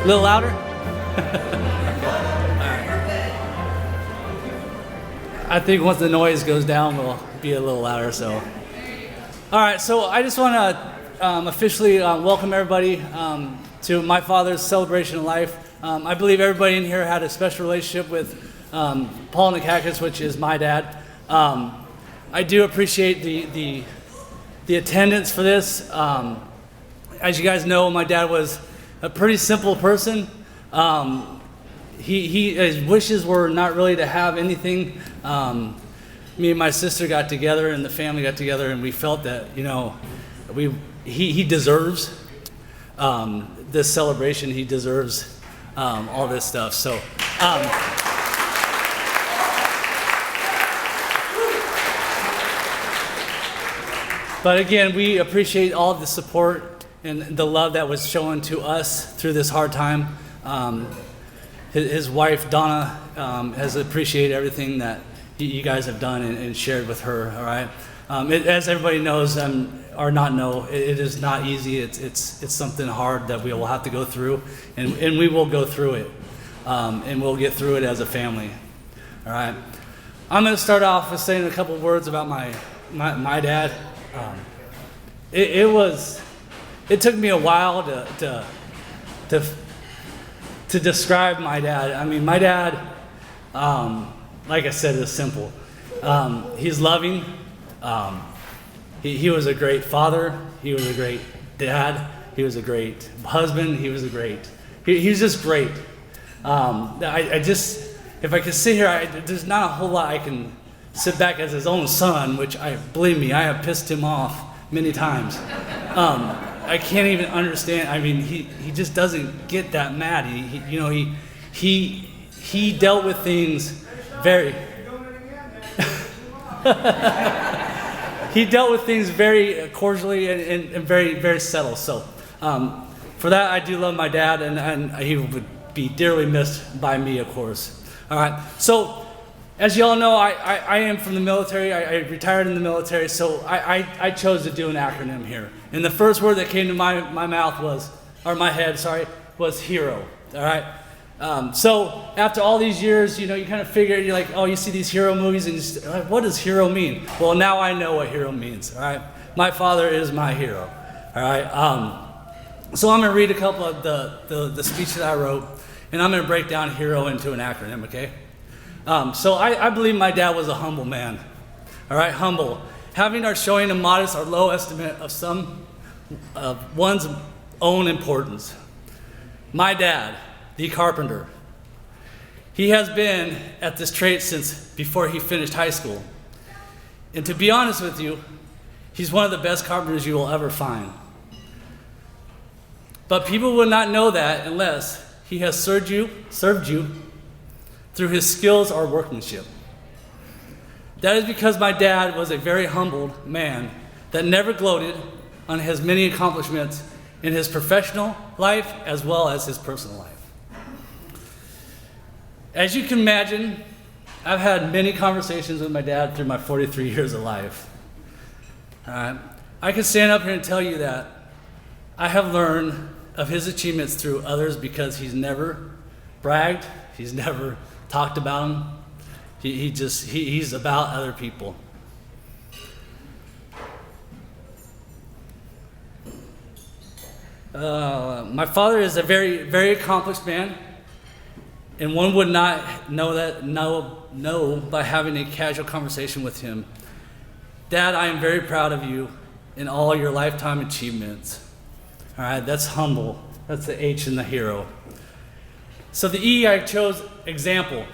little louder? I think once the noise goes down, we'll be a little louder. So, all right. So I just want to officially welcome everybody to my father's celebration of life. I believe everybody in here had a special relationship with Paul Nikakis, which is my dad. I do appreciate the attendance for this. As you guys know, my dad was a pretty simple person. His wishes were not really to have anything. Me and my sister got together, and the family got together, and we felt that he deserves this celebration. He deserves all this stuff. So. But again, we appreciate all of the support and the love that was shown to us through this hard time. His wife, Donna, has appreciated everything that you guys have done and shared with her, all right? As everybody knows, or not know, it is not easy. It's something hard that we will have to go through, and we will go through it, and we'll get through it as a family, all right? I'm going to start off with saying a couple of words about my dad. It took me a while to describe my dad. I mean, my dad, like I said, is simple. He's loving. He was a great father. He was a great dad. He was a great husband. He's just great. If I could sit here, there's not a whole lot I can sit back as his own son, which believe me, I have pissed him off many times. I can't even understand. I mean, he just doesn't get that mad. He dealt with things very. He dealt with things very cordially and very, very settled. So, for that, I do love my dad, and he would be dearly missed by me, of course. All right. So, as you all know, I am from the military. I retired in the military, so I chose to do an acronym here. And the first word that came to my head was hero. All right. So after all these years, you kind of figure, you're like, oh, you see these hero movies, and what does hero mean? Well, now I know what hero means. All right. My father is my hero. All right. So I'm going to read a couple of the speech that I wrote, and I'm going to break down hero into an acronym. Okay. So I believe my dad was a humble man, all right, humble, having or showing a modest or low estimate of one's own importance. My dad, the carpenter, he has been at this trade since before he finished high school. And to be honest with you, he's one of the best carpenters you will ever find. But people will not know that unless he has served you through his skills or workmanship. That is because my dad was a very humbled man that never gloated on his many accomplishments in his professional life as well as his personal life. As you can imagine, I've had many conversations with my dad through my 43 years of life. I can stand up here and tell you that I have learned of his achievements through others because he's never bragged, he's never talked about him. He's about other people. My father is a very, very accomplished man, and one would not know by having a casual conversation with him. Dad, I am very proud of you in all your lifetime achievements. All right, that's humble. That's the H in the hero. So the E, I chose example.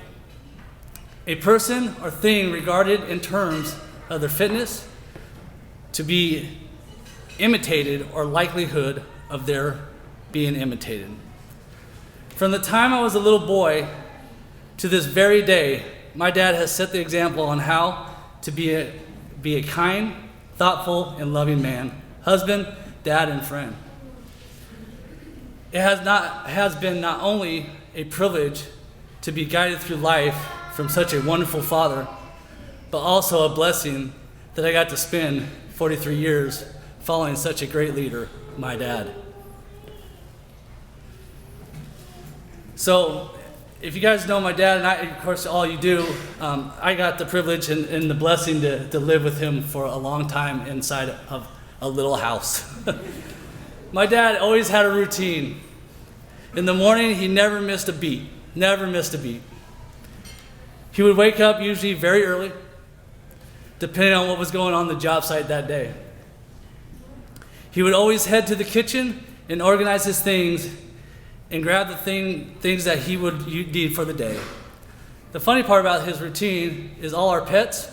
A person or thing regarded in terms of their fitness to be imitated or likelihood of their being imitated. From the time I was a little boy to this very day, my dad has set the example on how to be a kind, thoughtful, and loving man, husband, dad, and friend. It has been not only a privilege to be guided through life from such a wonderful father, but also a blessing that I got to spend 43 years following such a great leader, my dad. So if you guys know my dad, and of course all you do, I got the privilege and the blessing to live with him for a long time inside of a little house. My dad always had a routine. In the morning, he never missed a beat, never missed a beat. He would wake up usually very early, depending on what was going on the job site that day. He would always head to the kitchen and organize his things and grab the things that he would need for the day. The funny part about his routine is all our pets,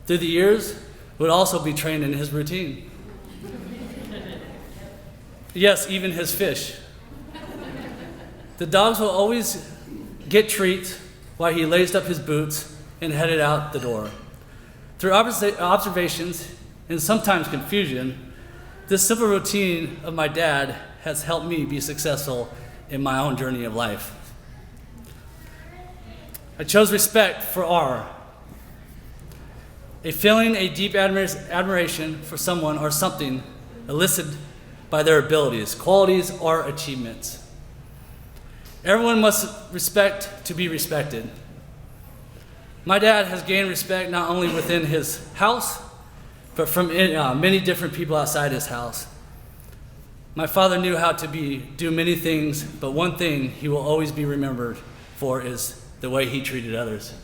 through the years, would also be trained in his routine. Yes, even his fish. The dogs will always get treats while he laced up his boots and headed out the door. Through observations and sometimes confusion, this simple routine of my dad has helped me be successful in my own journey of life. I chose respect for R, a feeling a deep admiration for someone or something elicited by their abilities, qualities, or achievements. Everyone must respect to be respected. My dad has gained respect not only within his house, but from many different people outside his house. My father knew how to do many things, but one thing he will always be remembered for is the way he treated others.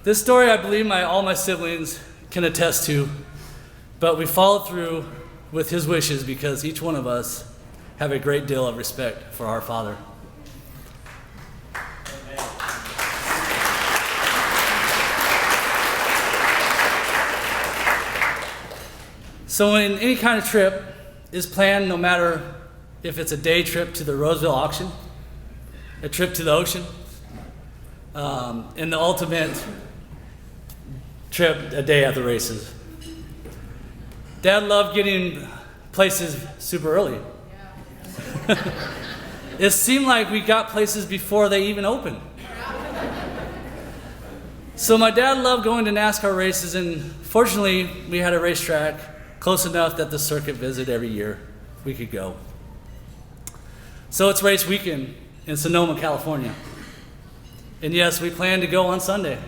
This story I believe all my siblings can attest to, but we followed through with his wishes because each one of us have a great deal of respect for our Father. So when any kind of trip is planned, no matter if it's a day trip to the Roseville auction, a trip to the ocean, and the ultimate trip, a day at the races. Dad loved getting places super early. It seemed like we got places before they even opened. So my dad loved going to NASCAR races, and fortunately we had a racetrack close enough that the circuit visit every year we could go. So it's race weekend in Sonoma, California. And yes, we plan to go on Sunday.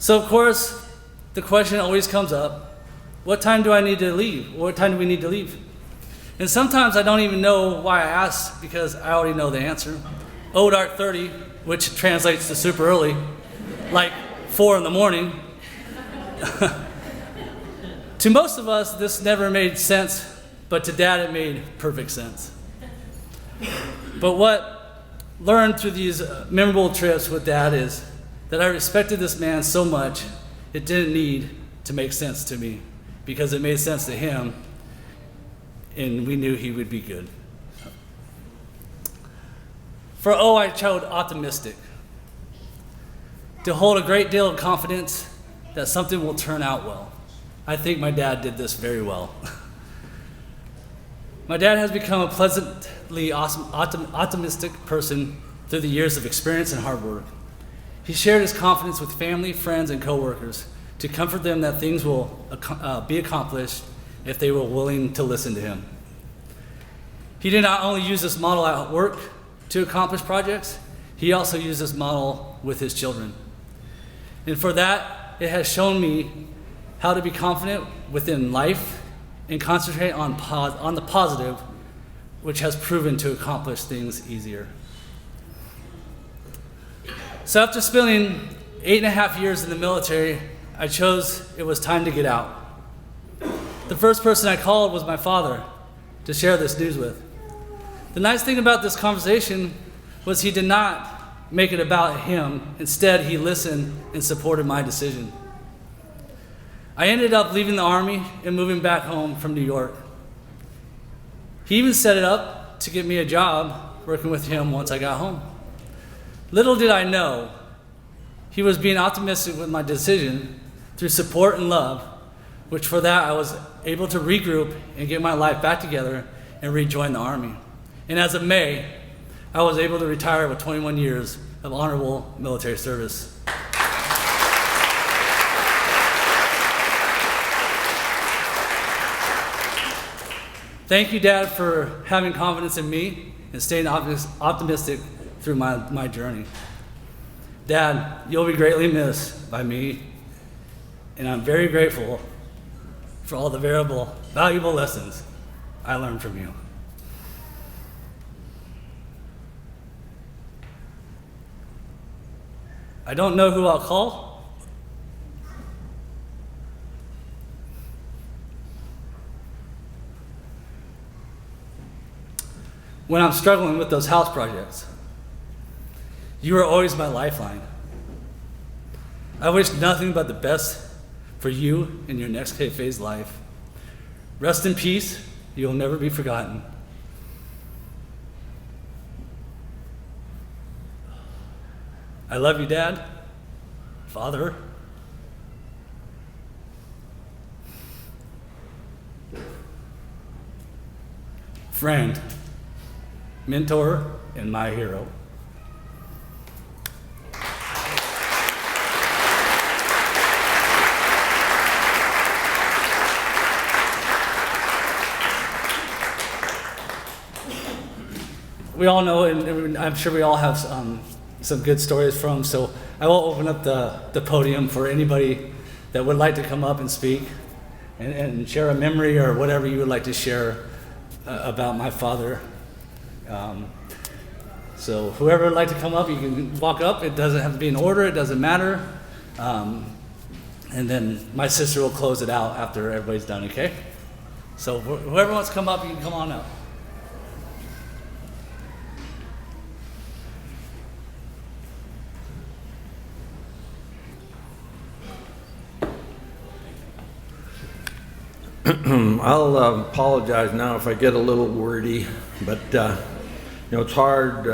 So of course, the question always comes up, what time do I need to leave? What time do we need to leave? And sometimes I don't even know why I ask because I already know the answer. Dark 30, which translates to super early, like 4 in the morning. To most of us, this never made sense, but to Dad it made perfect sense. But what learned through these memorable trips with Dad is that I respected this man so much, it didn't need to make sense to me because it made sense to him and we knew he would be good. For I chose optimistic. To hold a great deal of confidence that something will turn out well. I think my dad did this very well. My dad has become a pleasantly optimistic person through the years of experience and hard work. He shared his confidence with family, friends, and coworkers to comfort them that things will be accomplished if they were willing to listen to him. He did not only use this model at work to accomplish projects, he also used this model with his children. And for that, it has shown me how to be confident within life and concentrate on the positive, which has proven to accomplish things easier. So after spending 8.5 years in the military, I chose it was time to get out. The first person I called was my father to share this news with. The nice thing about this conversation was he did not make it about him. Instead, he listened and supported my decision. I ended up leaving the Army and moving back home from New York. He even set it up to get me a job working with him once I got home. Little did I know, he was being optimistic with my decision through support and love, which for that I was able to regroup and get my life back together and rejoin the Army. And as of May, I was able to retire with 21 years of honorable military service. Thank you, Dad, for having confidence in me and staying optimistic through my journey. Dad, you'll be greatly missed by me, and I'm very grateful for all the valuable lessons I learned from you. I don't know who I'll call. When I'm struggling with those house projects, you are always my lifeline. I wish nothing but the best for you in your next phase life. Rest in peace. You'll never be forgotten. I love you, Dad, Father. Friend, mentor, and my hero. We all know, and I'm sure we all have some good stories from, so I will open up the podium for anybody that would like to come up and speak and share a memory or whatever you would like to share about my father. So whoever would like to come up, you can walk up. It doesn't have to be in order, it doesn't matter. And then my sister will close it out after everybody's done, okay? So whoever wants to come up, you can come on up. I'll apologize now if I get a little wordy, but it's hard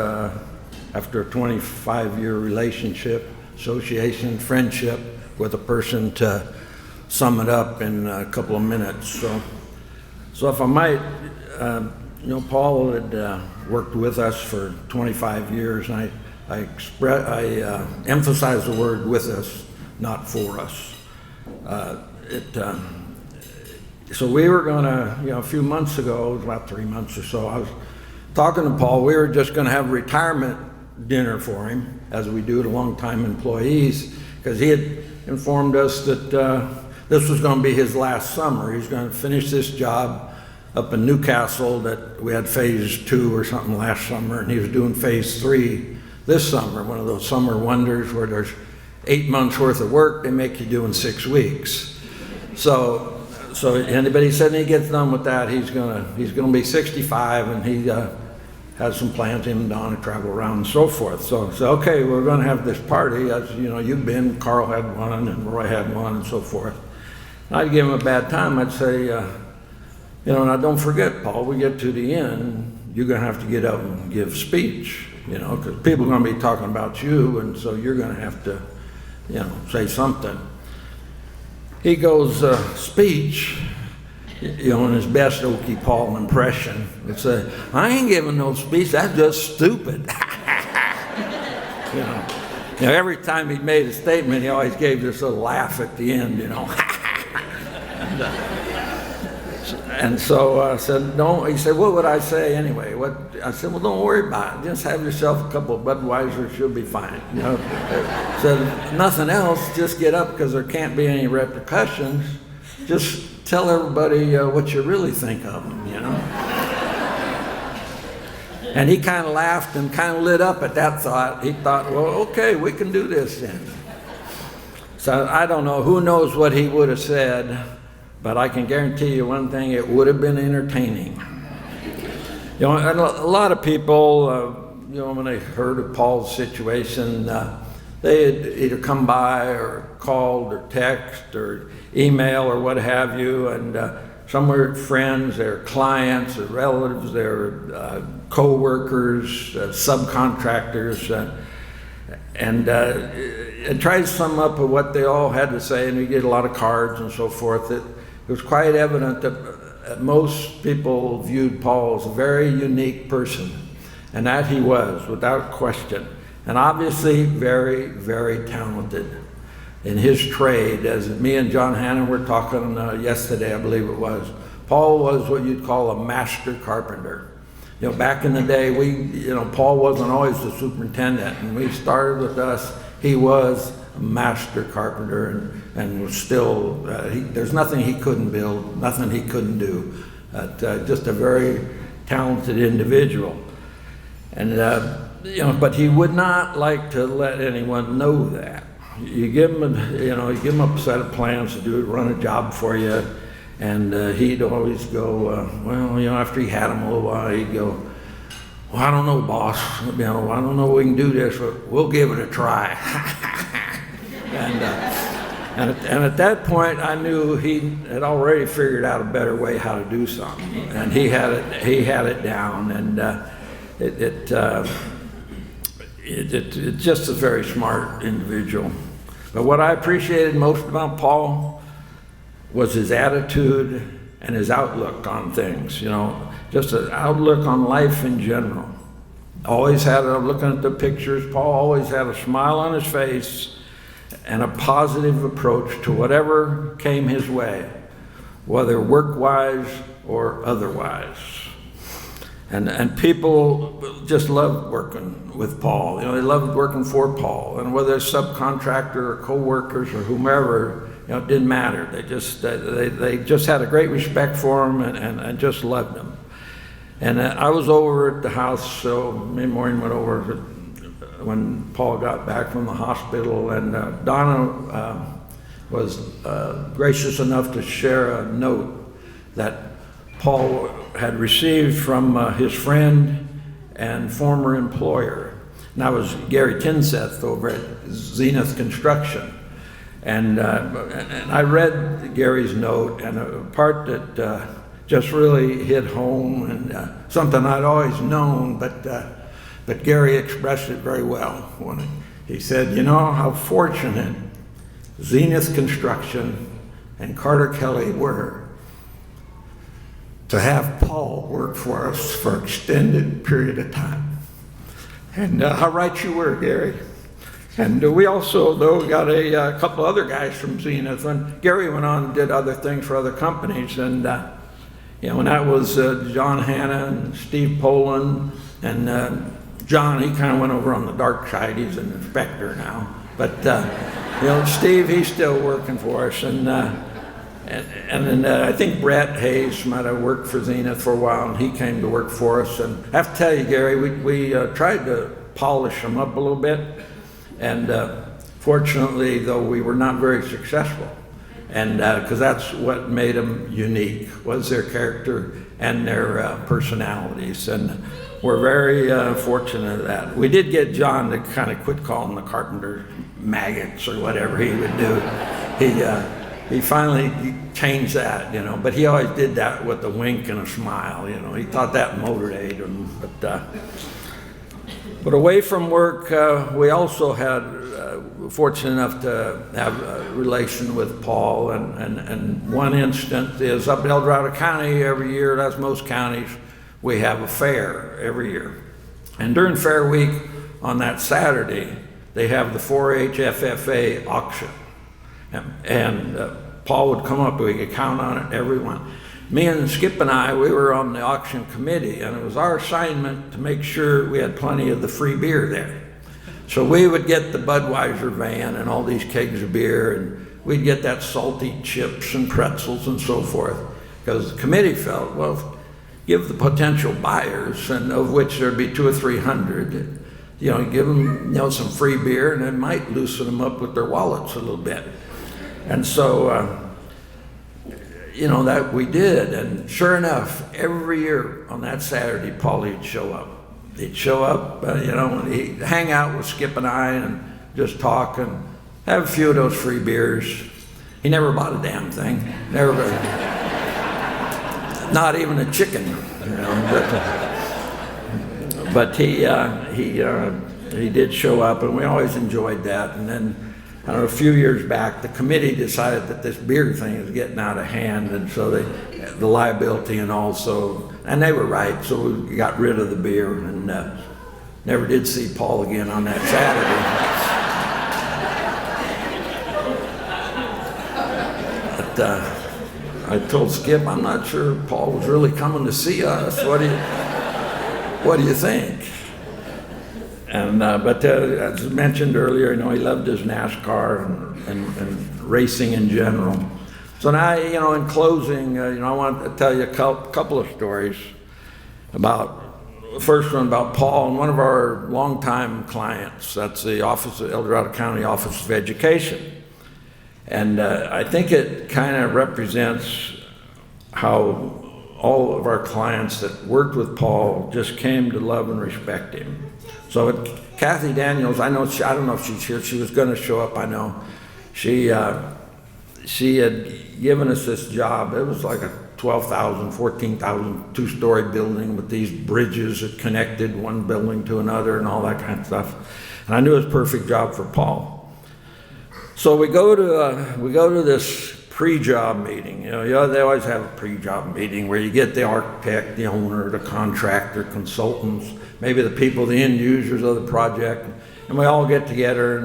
after a 25-year relationship, association, friendship with a person to sum it up in a couple of minutes. So if I might, Paul had worked with us for 25 years, and I emphasize the word with us, not for us. So we were gonna, a few months ago, it was about 3 months or so, I was talking to Paul. We were just gonna have a retirement dinner for him, as we do to longtime employees, because he had informed us that this was gonna be his last summer. He's gonna finish this job up in Newcastle that we had phase 2 or something last summer, and he was doing phase 3 this summer, one of those summer wonders where there's 8 months worth of work they make you do in 6 weeks. So anybody said when he gets done with that, he's gonna be 65, and he has some plans, him and Don, to travel around and so forth. So okay, we're gonna have this party, as you've been, Carl had one, and Roy had one, and so forth. And I'd give him a bad time. I'd say, now don't forget, Paul, we get to the end, you're gonna have to get up and give speech, because people are gonna be talking about you, and so you're gonna have to, say something. He goes, speech, in his best Okie Paul impression, would say, I ain't giving no speech, that's just stupid. Every time he made a statement, he always gave this little laugh at the end, And so I said, he said, what would I say anyway? I said, well, don't worry about it. Just have yourself a couple of Budweisers, you'll be fine. Said, nothing else, just get up, because there can't be any repercussions. Just tell everybody what you really think of them, And he kind of laughed and kind of lit up at that thought. He thought, well, okay, we can do this then. So I don't know, who knows what he would have said, but I can guarantee you one thing, it would have been entertaining. And a lot of people, when they heard of Paul's situation, they had either come by or called or text or email or what have you, and some were friends, their clients, their relatives, their co-workers, subcontractors, and tried to sum up of what they all had to say, and we get a lot of cards and so forth. It was quite evident that most people viewed Paul as a very unique person, and that he was, without question, and obviously very, very talented in his trade. As me and John Hannon were talking yesterday, I believe it was, Paul was what you'd call a master carpenter. Back in the day, Paul wasn't always the superintendent, and we started with us. He was a master carpenter, and was still, there's nothing he couldn't build, nothing he couldn't do. Just a very talented individual. And, but he would not like to let anyone know that. You give him a set of plans to do, run a job for you, and he'd always go, after he had them a little while, he'd go, well, I don't know, boss. I don't know if we can do this, but we'll give it a try. And at that point, I knew he had already figured out a better way how to do something, and he had it down, and it's just a very smart individual. But what I appreciated most about Paul was his attitude and his outlook on things, just an outlook on life in general. Always had looking at the pictures, Paul always had a smile on his face and a positive approach to whatever came his way, whether work-wise or otherwise. And people just loved working with Paul. They loved working for Paul. And whether it's subcontractor or co-workers or whomever, it didn't matter. They just had a great respect for him and just loved him. And I was over at the house, so me and Maureen went over when Paul got back from the hospital, and Donna was gracious enough to share a note that Paul had received from his friend and former employer. And that was Gary Tinseth over at Zenith Construction. And I read Gary's note, and a part that just really hit home, and something I'd always known, but Gary expressed it very well when he said, how fortunate Zenith Construction and Carter Kelly were to have Paul work for us for an extended period of time. And how right you were, Gary. And we also, though, got a couple other guys from Zenith, and Gary went on and did other things for other companies, and and that was John Hanna and Steve Poland, and John, he kind of went over on the dark side. He's an inspector now, but Steve, he's still working for us, and then I think Brett Hayes might have worked for Zenith for a while, and he came to work for us. And I have to tell you, Gary, we tried to polish him up a little bit, and fortunately, though, we were not very successful. And because that's what made them unique, was their character and their personalities. And we're very fortunate at that. We did get John to kind of quit calling the carpenter maggots or whatever he would do. He finally changed that, but he always did that with a wink and a smile, He thought that motivated him. But away from work, we also had fortunate enough to have a relation with Paul, and one instance is up in El Dorado County every year, as most counties, we have a fair every year. And during Fair Week on that Saturday, they have the 4-H FFA auction. And Paul would come up, we could count on it, everyone. Me and Skip and I, we were on the auction committee, and it was our assignment to make sure we had plenty of the free beer there. So we would get the Budweiser van and all these kegs of beer, and we'd get that salty chips and pretzels and so forth, because the committee felt, well, give the potential buyers, and of which there'd be 200 or 300, give them some free beer, and it might loosen them up with their wallets a little bit. And so that we did, and sure enough, every year on that Saturday, Paulie'd show up. He'd show up, and he'd hang out with Skip and I and just talk and have a few of those free beers. He never bought a damn thing, never, not even a chicken, but he did show up, and we always enjoyed that. And then, a few years back, the committee decided that this beer thing is getting out of hand, and so the liability and they were right, so we got rid of the beer, and never did see Paul again on that Saturday. But I told Skip, I'm not sure Paul was really coming to see us. What do you think? And but as mentioned earlier, he loved his NASCAR and racing in general. So now, in closing, I want to tell you a couple of stories about. The first one about Paul and one of our longtime clients. That's the El Dorado County Office of Education. And I think it kind of represents how all of our clients that worked with Paul just came to love and respect him. So Kathy Daniels, I don't know if she's here. She was going to show up, I know. She had given us this job. It was like a 12,000, 14,000, two-story building with these bridges that connected one building to another and all that kind of stuff. And I knew it was a perfect job for Paul. So we go to this pre-job meeting. They always have a pre-job meeting where you get the architect, the owner, the contractor, consultants, maybe the people, the end users of the project, and we all get together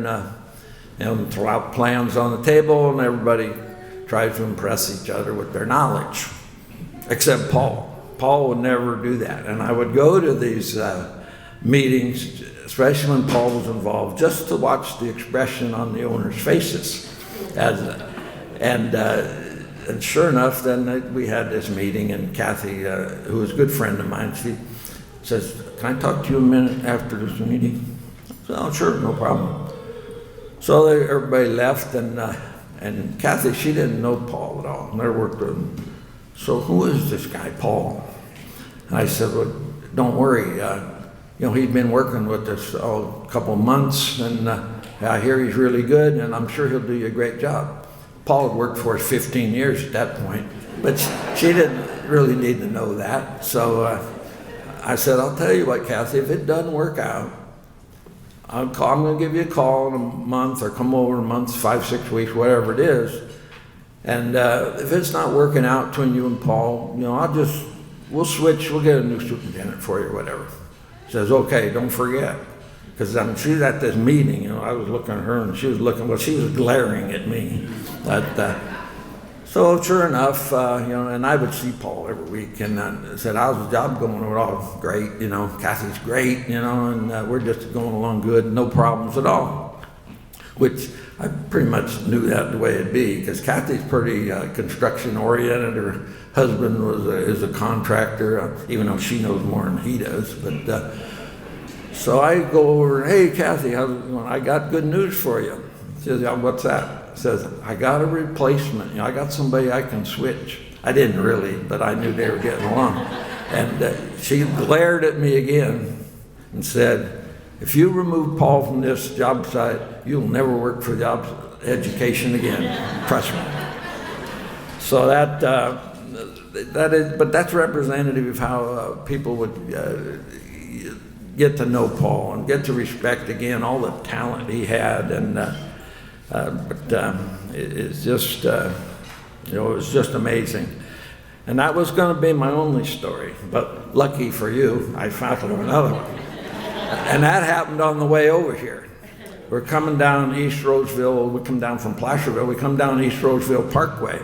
and throw out plans on the table, and everybody tries to impress each other with their knowledge. Except Paul. Paul would never do that. And I would go to these meetings, especially when Paul was involved, just to watch the expression on the owners' faces. And sure enough, then we had this meeting, and Kathy, who was a good friend of mine, she says, "Can I talk to you a minute after this meeting?" I said, "Oh, sure, no problem." So everybody left, and Kathy, she didn't know Paul at all, never worked with him. "So who is this guy, Paul?" And I said, "Well, don't worry. He'd been working with us a couple of months, and I hear he's really good, and I'm sure he'll do you a great job." Paul had worked for us 15 years at that point, but she didn't really need to know that. So I said, "I'll tell you what, Kathy, if it doesn't work out, I'm going to give you a call in a month, or come over in a month, 5, 6 weeks, whatever it is. And if it's not working out between you and Paul, we'll switch, we'll get a new superintendent for you or whatever." She says, "Okay, don't forget." Because she's at this meeting, I was looking at her and she was glaring at me. So sure enough, and I would see Paul every week, and I said, "How's the job going?" "We're all great, Kathy's great, and we're just going along good, no problems at all." Which I pretty much knew that the way it'd be, because Kathy's pretty construction oriented. Her husband is a contractor, even though she knows more than he does. But so I go over, "Hey, Kathy, how's it going? I got good news for you." She says, "Yeah, what's that?" Says, "I got a replacement. I got somebody I can switch." I didn't really, but I knew they were getting along. And she glared at me again and said, "If you remove Paul from this job site, you'll never work for job education again. Trust me." So but that's representative of how people would get to know Paul and get to respect again all the talent he had. And it's just it was just amazing. And that was going to be my only story, but lucky for you, I found another one. And that happened on the way over here. We're coming down East Roseville. We come down from Placerville. We come down East Roseville Parkway,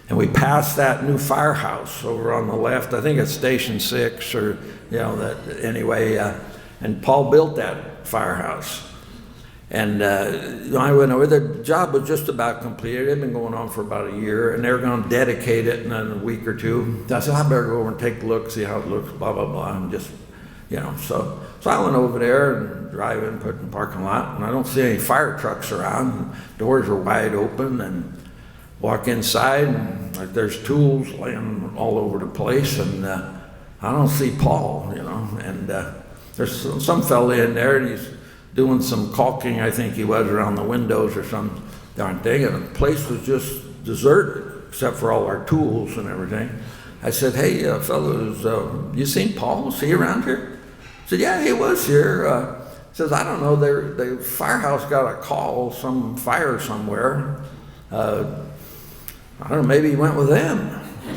and we pass that new firehouse over on the left. I think it's Station 6, or anyway. And Paul built that firehouse. And I went over. The job was just about completed. It had been going on for about a year, and they were going to dedicate it in a week or two. So I said, "I better go over and take a look, see how it looks, blah, blah, blah," and just, So I went over there and drive in, put in the parking lot, and I don't see any fire trucks around. Doors are wide open, and walk inside, and there's tools laying all over the place, and I don't see Paul, and there's some fella in there, and he's doing some caulking, I think he was, around the windows or some darn thing, and the place was just deserted, except for all our tools and everything. I said, "Hey, fellows, you seen Paul? Was he around here?" I said, "Yeah, he was here." He says, "I don't know, the firehouse got a call, some fire somewhere. I don't know, maybe he went with them."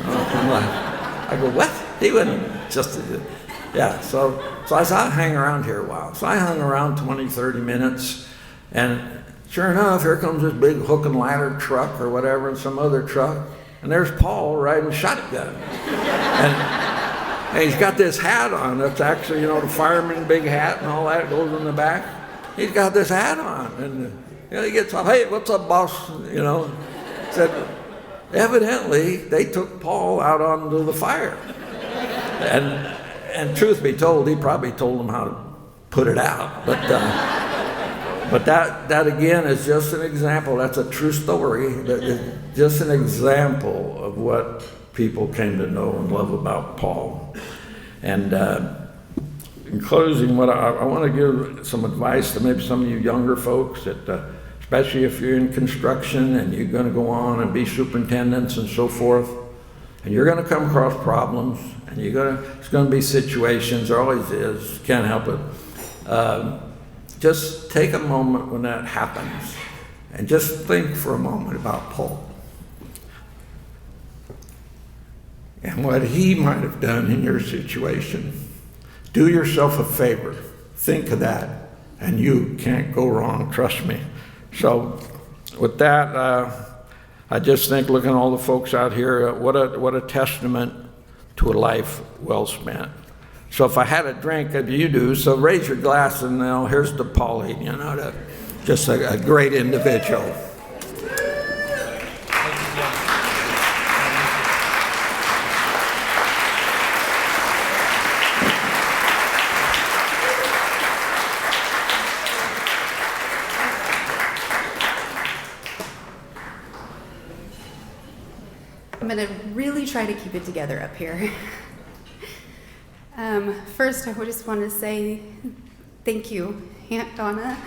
I go, "What?" He wouldn't just, yeah, so I said, "I'll hang around here a while." So I hung around 20, 30 minutes, and sure enough, here comes this big hook and ladder truck or whatever, and some other truck. and there's Paul riding shotgun. And he's got this hat on that's actually, the fireman big hat and all that goes in the back. He's got this hat on, and he gets up, hey, what's up, boss? Said, evidently, they took Paul out onto the fire. And truth be told, he probably told them how to put it out. But that again is just an example. That's a true story. That is just an example of what people came to know and love about Paul. And in closing, what I want to give some advice to maybe some of you younger folks that, especially if you're in construction and you're going to go on and be superintendents and so forth, and you're going to come across problems, and it's going to be situations, there always is, can't help it. Just take a moment when that happens, and just think for a moment about Paul and what he might have done in your situation. Do yourself a favor, think of that, and you can't go wrong, trust me. So with that, I just think, looking at all the folks out here, what a testament to a life well spent. So if I had a drink, you do, so raise your glass, and here's to Paulie, just a great individual. I'm going to really try to keep it together up here. First, I just want to say thank you, Aunt Donna,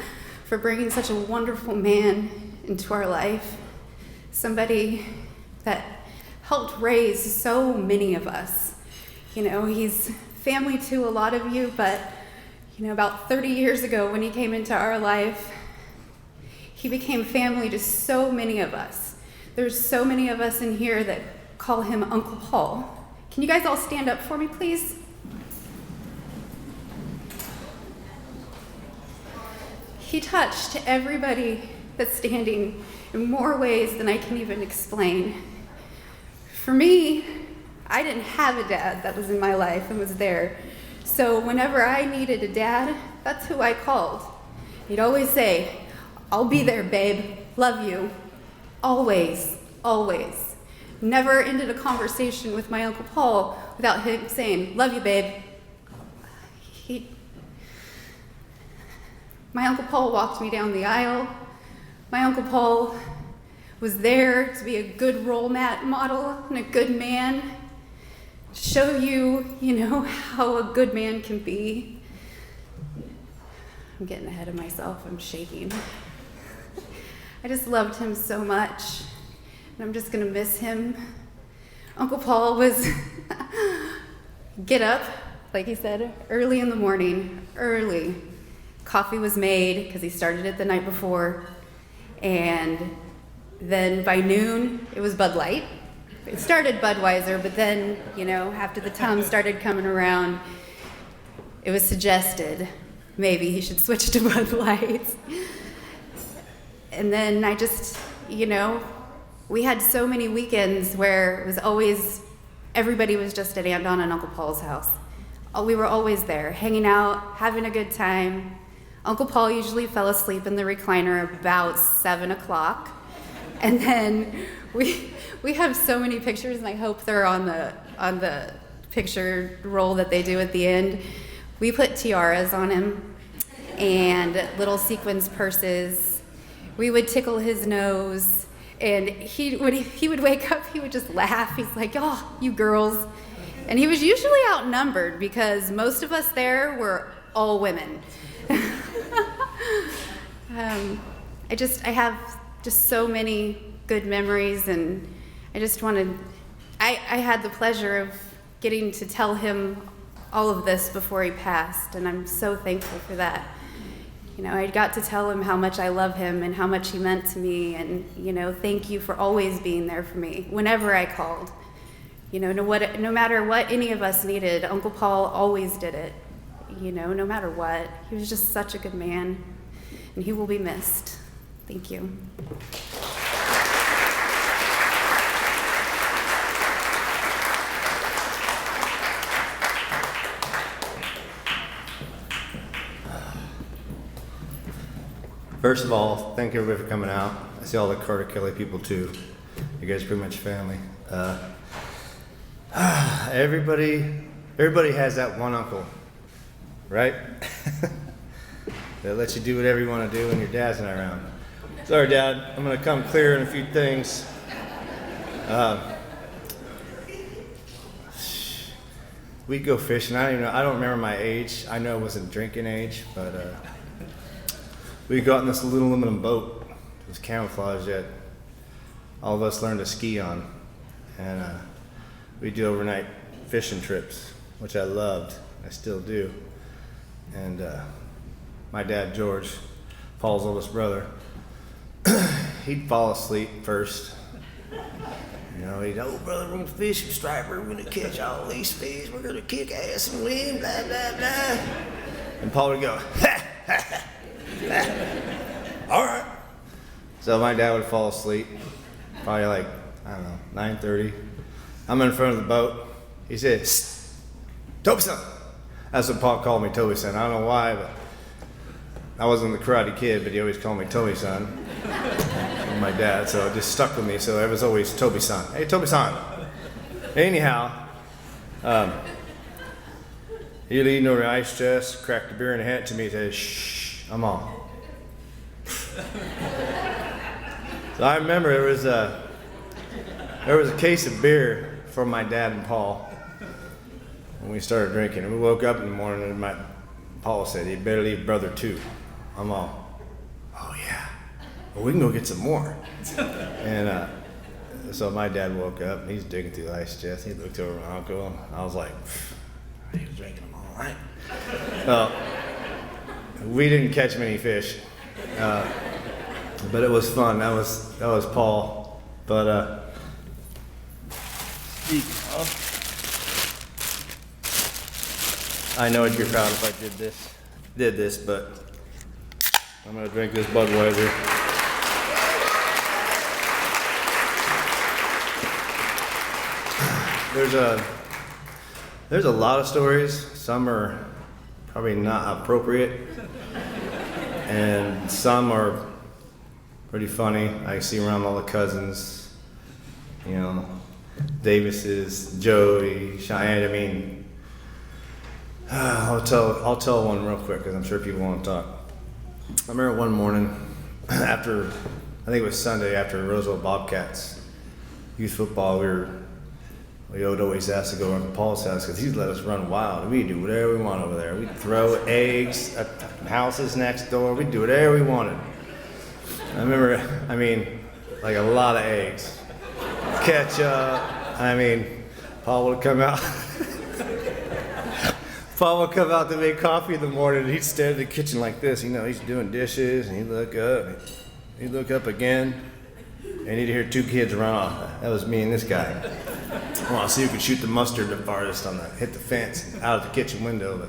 for bringing such a wonderful man into our life. Somebody that helped raise so many of us. He's family to a lot of you, but, about 30 years ago when he came into our life, he became family to so many of us. There's so many of us in here that call him Uncle Paul. Can you guys all stand up for me, please? He touched everybody that's standing in more ways than I can even explain. For me, I didn't have a dad that was in my life and was there. So whenever I needed a dad, that's who I called. He'd always say, "I'll be there, babe. Love you." Always, always. Never ended a conversation with my Uncle Paul without him saying, "Love you, babe." My Uncle Paul walked me down the aisle. My Uncle Paul was there to be a good role model and a good man. Show you, how a good man can be. I'm getting ahead of myself, I'm shaking. I just loved him so much, and I'm just gonna miss him. Uncle Paul was get up, like he said, early in the morning, early. Coffee was made, because he started it the night before, and then by noon, it was Bud Light. It started Budweiser, but then, after the time started coming around, it was suggested maybe he should switch to Bud Light. And then I just, we had so many weekends where it was always, everybody was just at Aunt Donna and Uncle Paul's house. We were always there, hanging out, having a good time. Uncle Paul usually fell asleep in the recliner about 7 o'clock. And then we have so many pictures, and I hope they're on the picture roll that they do at the end. We put tiaras on him and little sequins purses. We would tickle his nose, and he would wake up, he would just laugh. He's like, "Oh, you girls." And he was usually outnumbered because most of us there were all women. I have just so many good memories, and I had the pleasure of getting to tell him all of this before he passed, and I'm so thankful for that. I got to tell him how much I love him and how much he meant to me, and thank you for always being there for me whenever I called. No matter what any of us needed, Uncle Paul always did it. No matter what. He was just such a good man, and he will be missed. Thank you. First of all, thank everybody for coming out. I see all the Carter Kelly people too. You guys are pretty much family. Everybody has that one uncle, right? That lets you do whatever you want to do when your dad's not around. Sorry, Dad, I'm gonna come clear in a few things. We'd go fishing. I don't remember my age. I know it wasn't drinking age, but we'd go out in this little aluminum boat. It was camouflage that all of us learned to ski on. And we'd do overnight fishing trips, which I loved. I still do. And my dad, George, Paul's oldest brother, he'd fall asleep first. You know, he'd, oh, brother, we're gonna fish and striper, we're gonna catch all these fish, we're gonna kick ass and win, blah, blah, blah. And Paul would go, ha, ha, ha, ha. All right. So my dad would fall asleep, probably like, I don't know, 9:30. I'm in front of the boat. He said, Toby-san. That's what Paul called me, Toby-san. I don't know why, but I wasn't the Karate Kid, but he always called me Toby-san. My dad, so it just stuck with me. So it was always Toby-san. Hey, Toby-san. Anyhow, he'd eat over the ice chest, cracked a beer in the hat to me, and said, shh, I'm on. So I remember there was a case of beer for my dad and Paul when we started drinking. And we woke up in the morning and Paul said, you better leave brother too. I'm all, oh yeah. Well, we can go get some more. And so my dad woke up and he's digging through the ice chest. He looked over at my uncle and I was like, he was drinking them all night. We didn't catch many fish, but it was fun. That was Paul. But speaking of, I know I'd be proud if I did this, but I'm gonna drink this Budweiser. There's a lot of stories. Some are probably not appropriate, and some are pretty funny. I see around all the cousins, you know, Davis's, Joey, Cheyenne. I mean, I'll tell one real quick because I'm sure people want to talk. I remember one morning after, I think it was Sunday after Roseville Bobcats youth football, we would always ask to go to Paul's house because he'd let us run wild. We'd do whatever we want over there. We'd throw eggs at houses next door. We'd do whatever we wanted. I remember, like a lot of eggs. Ketchup. Paul would come out. Paul would come out to make coffee in the morning and he'd stand in the kitchen like this. You know, he's doing dishes and he'd look up. He'd look up again and he'd hear two kids run off. That was me and this guy. I want to see who could shoot the mustard the farthest hit the fence and out of the kitchen window.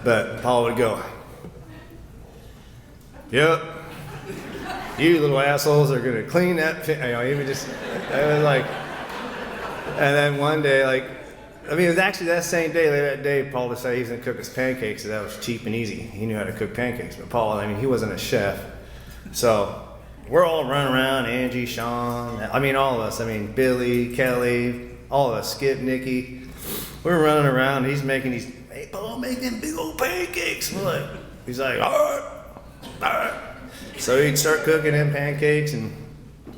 But Paul would go, yep, you little assholes are going to clean that fence. He would just, it was like, and then one day, it was actually that same day, later that day, Paul decided he was going to cook us pancakes, so that was cheap and easy. He knew how to cook pancakes. But Paul, he wasn't a chef. So we're all running around, Angie, Sean, all of us. Billy, Kelly, all of us, Skip, Nikki. We're running around, he's making these, hey, Paul, make them big old pancakes. He's like, all right. So he'd start cooking them pancakes, and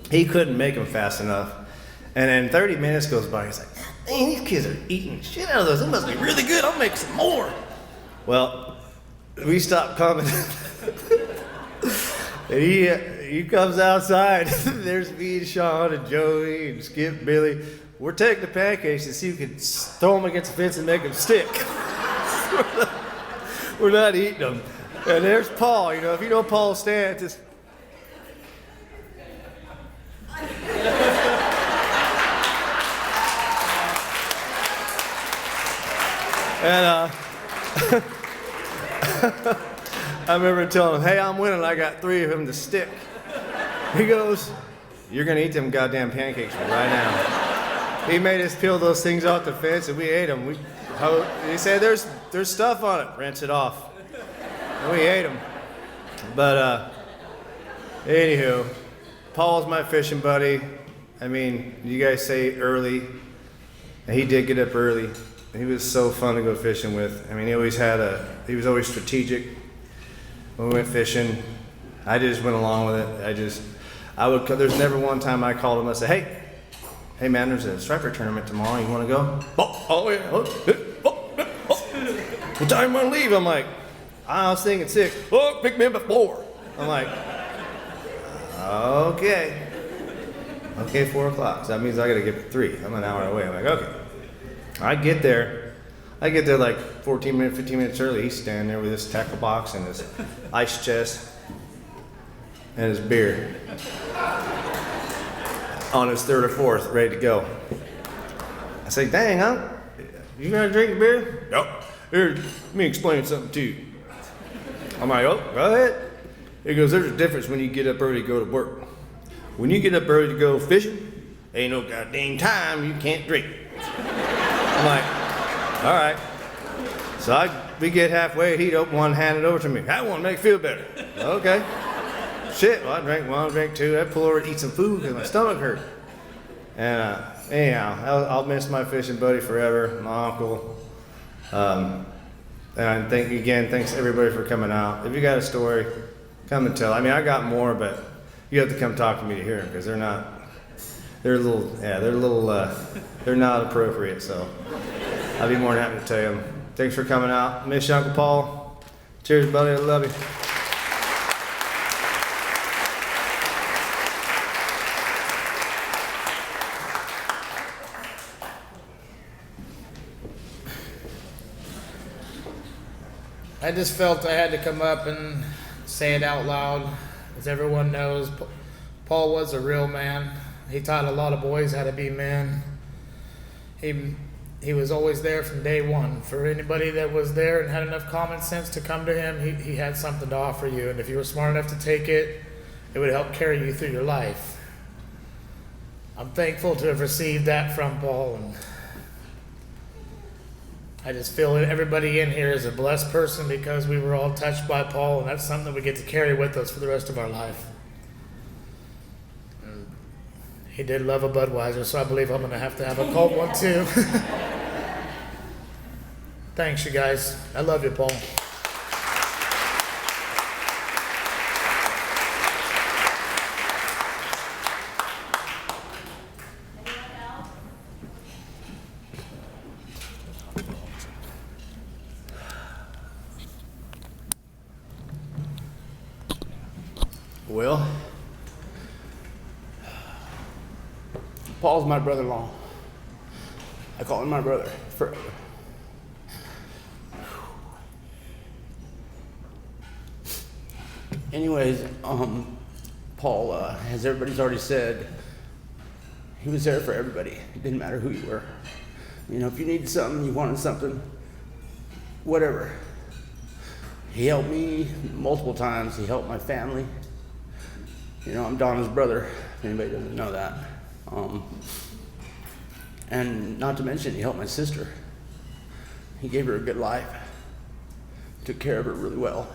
he couldn't make them fast enough. And then 30 minutes goes by, he's like, dang, these kids are eating the shit out of those. It must be really good. I'll make some more. Well, we stopped coming. And he comes outside. There's me and Sean and Joey and Skip, Billy. We're taking the pancakes to see if we can throw them against the fence and make them stick. We're not eating them. And there's Paul. If you know Paul's stance, it's... And I remember telling him, hey, I'm winning. I got 3 of them to stick. He goes, you're going to eat them goddamn pancakes right now. He made us peel those things off the fence, and we ate them. He said, there's stuff on it. Rinse it off. And we ate them. But anywho, Paul's my fishing buddy. I mean, you guys say early, and he did get up early. He was so fun to go fishing with. I mean, he was always strategic when we went fishing. I just went along with it. There's never one time I called him and said, hey man, there's a striper tournament tomorrow. You want to go? Oh yeah. What time you want to leave? I'm like, I was thinking 6. Oh, pick me up at 4. I'm like, okay, 4 o'clock. So that means I got to get 3. I'm an hour away. I'm like, okay. I get there like 15 minutes early. He's standing there with his tackle box and his ice chest and his beer on his 3rd or 4th, ready to go. I say, dang, huh? You gonna drink beer? Yep. Here, let me explain something to you. I'm like, oh, go ahead. He goes, there's a difference when you get up early to go to work. When you get up early to go fishing, ain't no goddamn time you can't drink. I'm like, all right. So we get halfway, he'd open one, hand it over to me. That one make you feel better. Okay. Shit, well, I drank 1, drank 2. I'd pull over and eat some food because my stomach hurt. And anyhow, I'll miss my fishing buddy forever, my uncle. And thanks everybody for coming out. If you got a story, come and tell. I mean, I got more, but you have to come talk to me to hear them because they're not appropriate. So I'll be more than happy to tell you them. Thanks for coming out. Miss you, Uncle Paul. Cheers, buddy. I love you. I just felt I had to come up and say it out loud. As everyone knows, Paul was a real man. He taught a lot of boys how to be men. He was always there from day one. For anybody that was there and had enough common sense to come to him, he had something to offer you. And if you were smart enough to take it, it would help carry you through your life. I'm thankful to have received that from Paul, and I just feel that everybody in here is a blessed person because we were all touched by Paul, and that's something that we get to carry with us for the rest of our life. And he did love a Budweiser, so I believe I'm going to have a cold one too. Thanks, you guys. I love you, Paul. Well, Paul's my brother-in-law. I call him my brother forever. Anyways, Paul, as everybody's already said, he was there for everybody. It didn't matter who you were. You know, if you needed something, you wanted something, whatever. He helped me multiple times. He helped my family. You know, I'm Donna's brother, if anybody doesn't know that. And not to mention, he helped my sister. He gave her a good life, took care of her really well.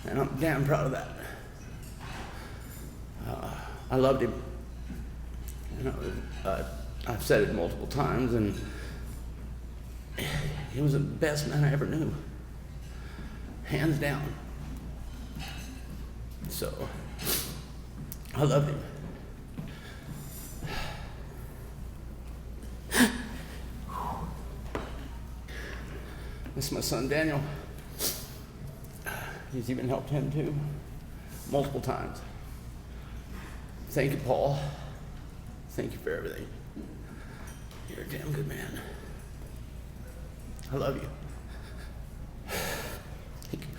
And I'm damn proud of that. I loved him. You know, I've said it multiple times, and he was the best man I ever knew. Hands down. So, I loved him. This is my son Daniel. He's even helped him too, multiple times. Thank you, Paul. Thank you for everything. You're a damn good man. I love you. Thank you.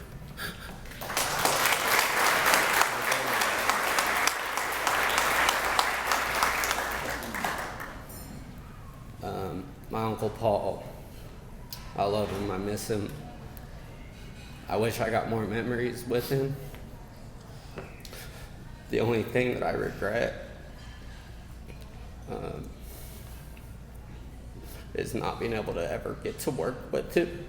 My Uncle Paul, I love him, I miss him. I wish I got more memories with him. The only thing that I regret is not being able to ever get to work with him.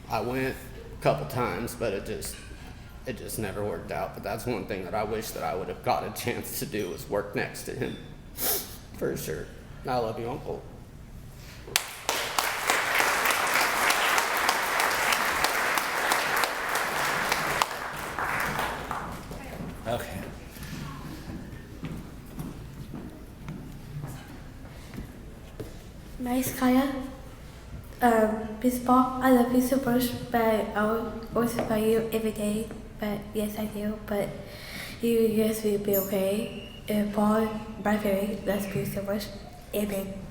I went a couple times, but it just never worked out. But that's one thing that I wish that I would have got a chance to do, was work next to him, for sure. I love you, Uncle. Okay. Nice, Kaya. Baseball, I love you so much, but I'll always about you every day. But yes, I do. But you guys will be okay. And Paul, my very, love you so much. Amen.